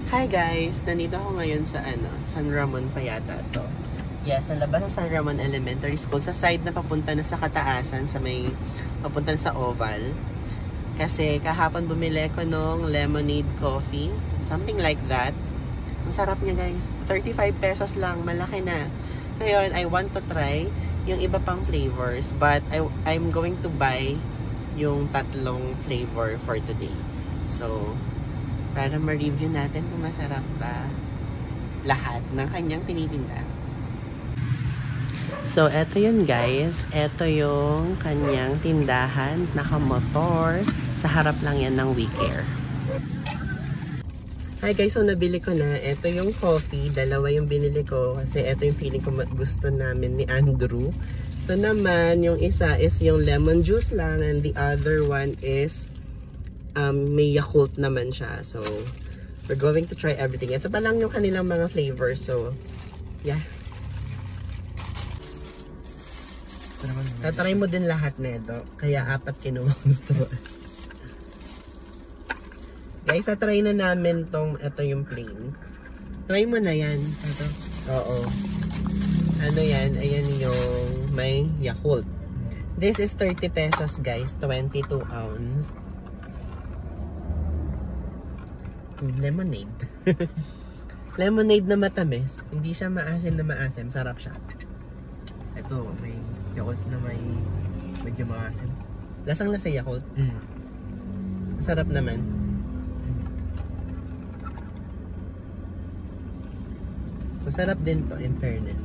Hi guys! Nandito ako ngayon sa San Ramon pa yata to. Yes, sa labas ng San Ramon Elementary School. Sa side na papunta na sa Kataasan, papunta na sa Oval. Kasi kahapon bumili ko nung lemonade coffee. Something like that. Ang sarap niya guys. 35 pesos lang. Malaki na. Ngayon, I want to try yung iba pang flavors. But I'm going to buy yung tatlong flavor for today. So, para ma-review natin kung masarap ba lahat ng kanyang tinitinda. So, eto yun guys. Eto yung kanyang tindahan. Nakamotor. Sa harap lang yan ng WeCare. Hi guys, so nabili ko na. Eto yung coffee. Dalawa yung binili ko. Kasi eto yung feeling ko gusto namin ni Andrew. Ito naman, yung isa is yung lemon juice lang. And the other one is may Yakult naman siya. So, we're going to try everything. Ito pa lang yung kanilang mga flavors. So, yeah. Tatry mo din lahat na ito. Kaya 4 kinuha gusto. Guys, tatry na namin ito yung plain. Try mo na yan. Ito. Oo. Ano yan? Ayan yung may Yakult. This is 30 pesos guys. 22 ounce. Lemonade. Lemonade na matamis. Hindi siya maasim na maasim. Sarap siya. Ito, may Yakult na may medyo maasim. Lasang lasa Yakult. Sarap naman. Masarap din to in fairness.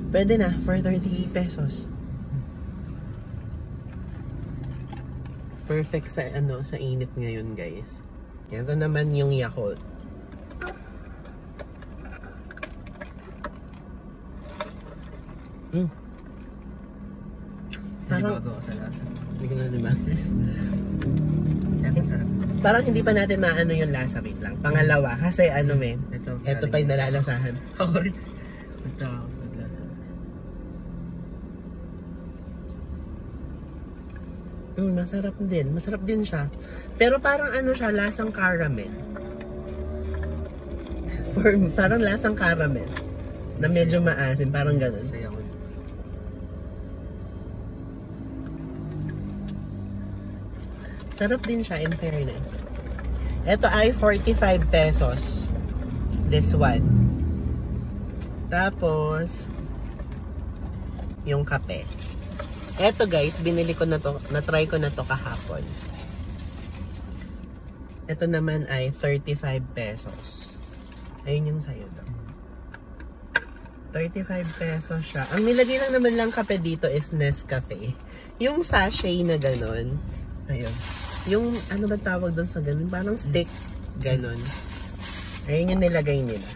Pwede na for 30 pesos. Perfect sa sa init ngayon guys. Ito naman yung Yakult. Parang bago ako sa lasa. Hindi ko na diba? Masarap. Parang hindi pa natin maano yung lasa. Wait lang. Pangalawa. Kasi ito pa yung nalalasahan. Ako rin. Punta ako sa lasa. Masarap din. Masarap din siya. Pero parang siya, lasang caramel. Parang lasang caramel. Na medyo maasim. Parang ganun. Saya ko. Sarap din siya in fairness. Ito ay 45 pesos. This one. Tapos, yung kape. Eto guys, binili ko na to, na-try ko na to kahapon. Ito naman ay 35 pesos. Ayun yung sayo daw. 35 pesos siya. Ang nilagay lang naman lang kape dito is Nescafe. Yung sachet na ganon. Ayun. Yung ano ba tawag doon sa ganon? Parang stick. Ganon. Ayun yung nilagay nila.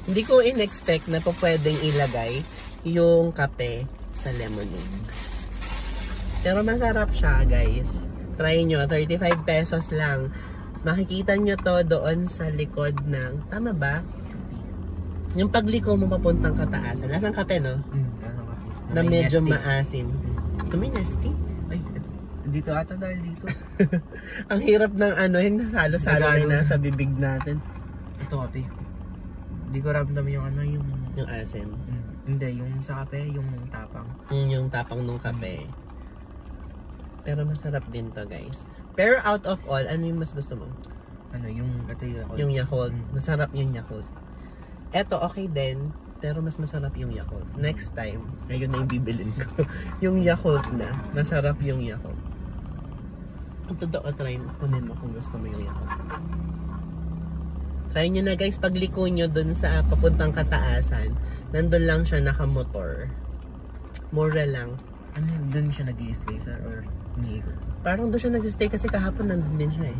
Hindi ko in-expect na po pwedeng ilagay yung kape sa lemonade. Pero masarap siya guys. Try nyo. 35 pesos lang. Makikita nyo to doon sa likod ng, tama ba? Yung pagliko mo papuntang Kataasan. Lasang kape no? Lasang kape. Na medyo maasim. Tuminesti. Ay, dito ata dahil dito. Ang hirap ng halo-salo na nasa bibig natin. Ito kape. Hindi ko ramdam yung yung asim. Hindi, yung sa kape, yung tapang. Yung tapang nung kape. Pero masarap din to guys. Pero out of all, ano yung mas gusto mo? Ito yung Yakult. Yung Yakult. Masarap yung Yakult. Eto okay din, pero mas masarap yung Yakult. Next time, ayun na yung bibilin ko. Yung Yakult na. Masarap yung Yakult. Ito daw, try mo. Kunin mo kung gusto mo yung Yakult. Try nyo na guys, pagliko nyo dun sa papuntang Kataasan, nandun lang siya nakamotor. Mura lang. Dun siya nag-i-stay sir or umiikot? Parang doon siya nagsistay kasi kahapon nandun din siya eh.